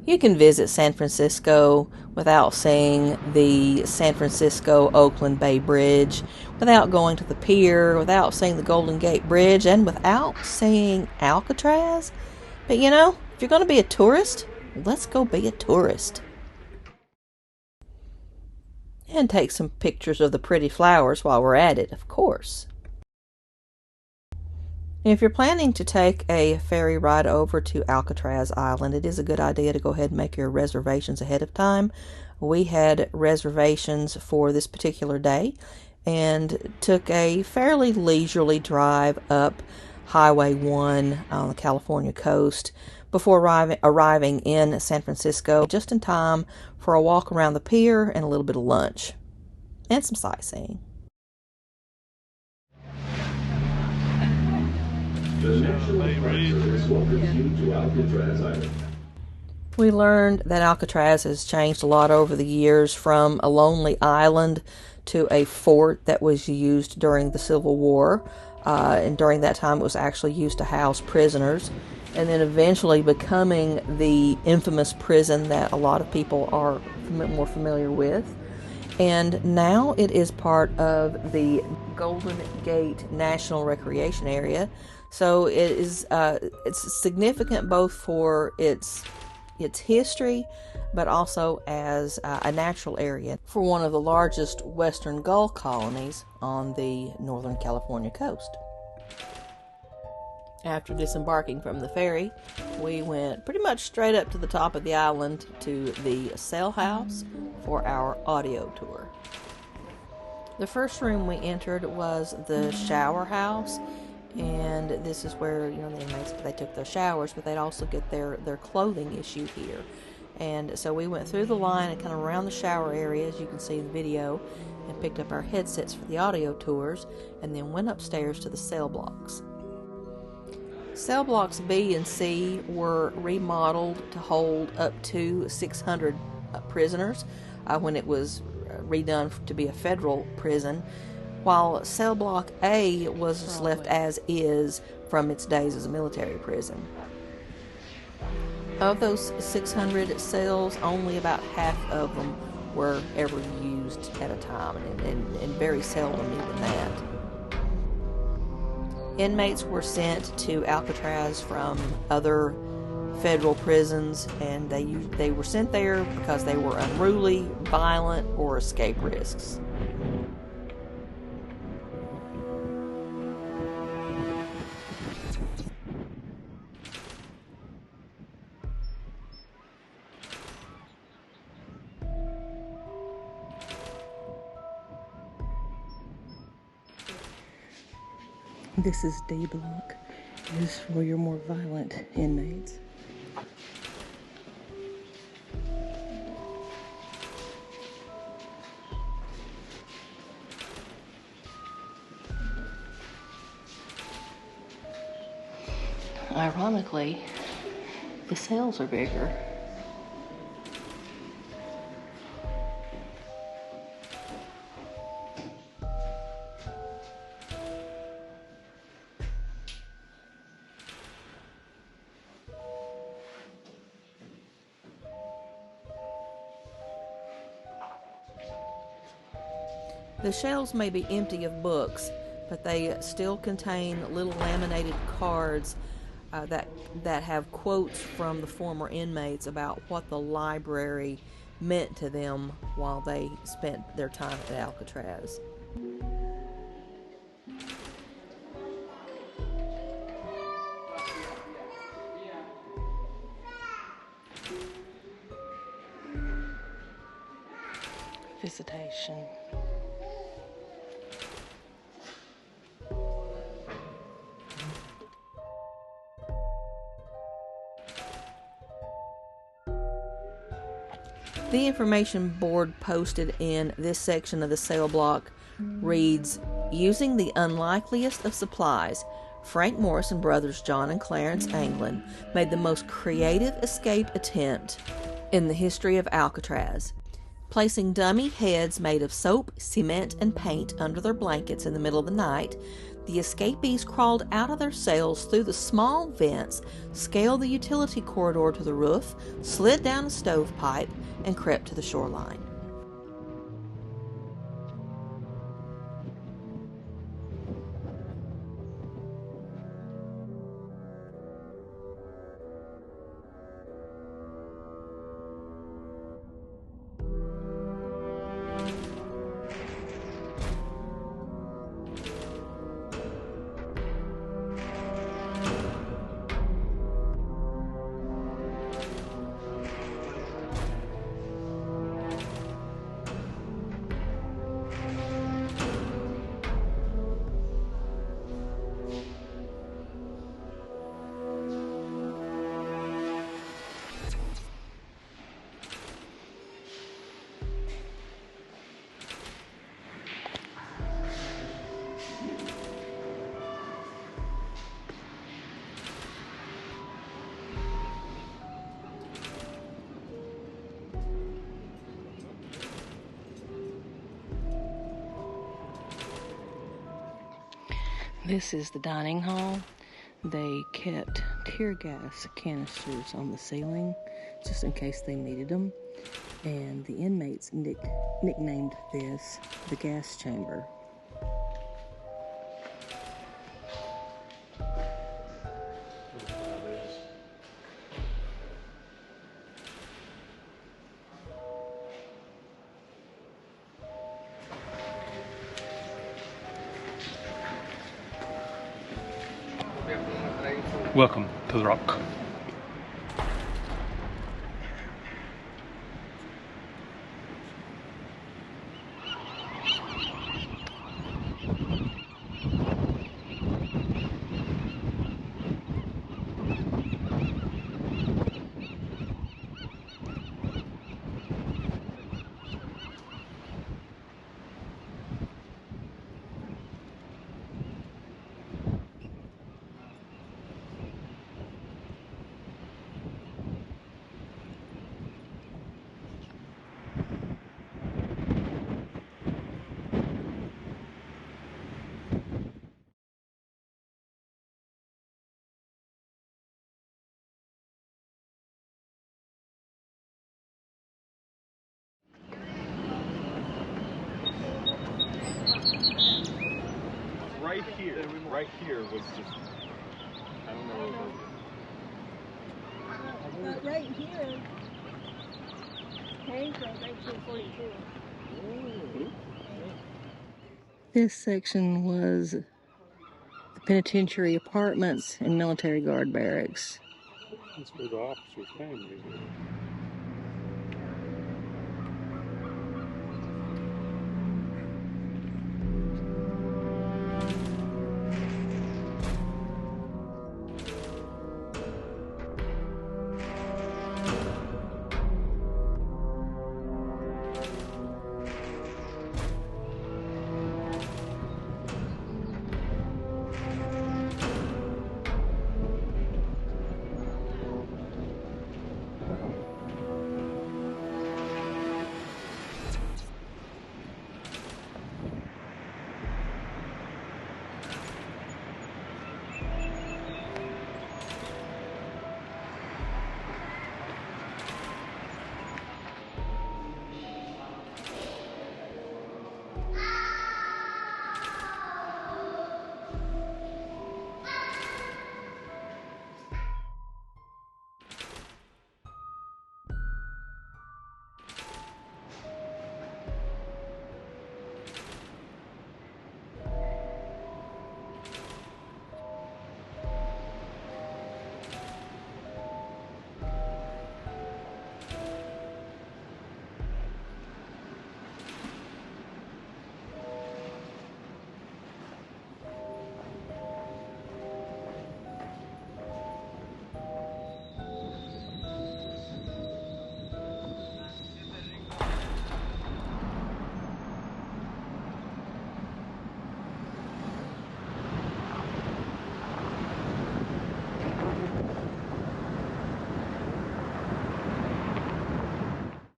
You can visit San Francisco without seeing the San Francisco-Oakland Bay Bridge, without going to the pier, without seeing the Golden Gate Bridge, and without seeing Alcatraz. But if you're going to be a tourist, let's go be a tourist. And take some pictures of the pretty flowers while we're at it, of course. If you're planning to take a ferry ride over to Alcatraz Island, it is a good idea to go ahead and make your reservations ahead of time. We had reservations for this particular day and took a fairly leisurely drive up Highway 1 on the California coast before arriving in San Francisco, just in time for a walk around the pier and a little bit of lunch and some sightseeing. We learned that Alcatraz has changed a lot over the years, from a lonely island to a fort that was used during the Civil War. And during that time, it was actually used to house prisoners, and then eventually becoming the infamous prison that a lot of people are more familiar with. And now it is part of the Golden Gate National Recreation Area. So it is it's significant both for its history, but also as a natural area for one of the largest western gull colonies on the Northern California coast. After disembarking from the ferry, we went pretty much straight up to the top of the island to the sail house for our audio tour. The first room we entered was the shower house, and this is where the inmates, they took their showers, but they'd also get their clothing issued here. And so we went through the line and kind of around the shower area, as you can see in the video, and picked up our headsets for the audio tours, and then went upstairs to the cell blocks. Cell blocks B and C were remodeled to hold up to 600 prisoners when it was redone to be a federal prison, while cell block A was left as is from its days as a military prison. Of those 600 cells, only about half of them were ever used at a time, and very seldom even that. Inmates were sent to Alcatraz from other federal prisons, and they were sent there because they were unruly, violent, or escape risks. This is D block. This is for your more violent inmates. Ironically, the cells are bigger. The shelves may be empty of books, but they still contain little laminated cards that have quotes from the former inmates about what the library meant to them while they spent their time at Alcatraz. Visitation. The information board posted in this section of the cell block reads, "Using the unlikeliest of supplies, Frank Morris and brothers John and Clarence Anglin made the most creative escape attempt in the history of Alcatraz. Placing dummy heads made of soap, cement, and paint under their blankets in the middle of the night, the escapees crawled out of their cells through the small vents, scaled the utility corridor to the roof, slid down a stovepipe, and crept to the shoreline. This is the dining hall. They kept tear gas canisters on the ceiling just in case they needed them. And the inmates nicknamed this the gas chamber. Welcome to the Rock. Right here was just, I don't know. But right here came from 1942. This section was the penitentiary apartments and military guard barracks. That's where the officers came, maybe.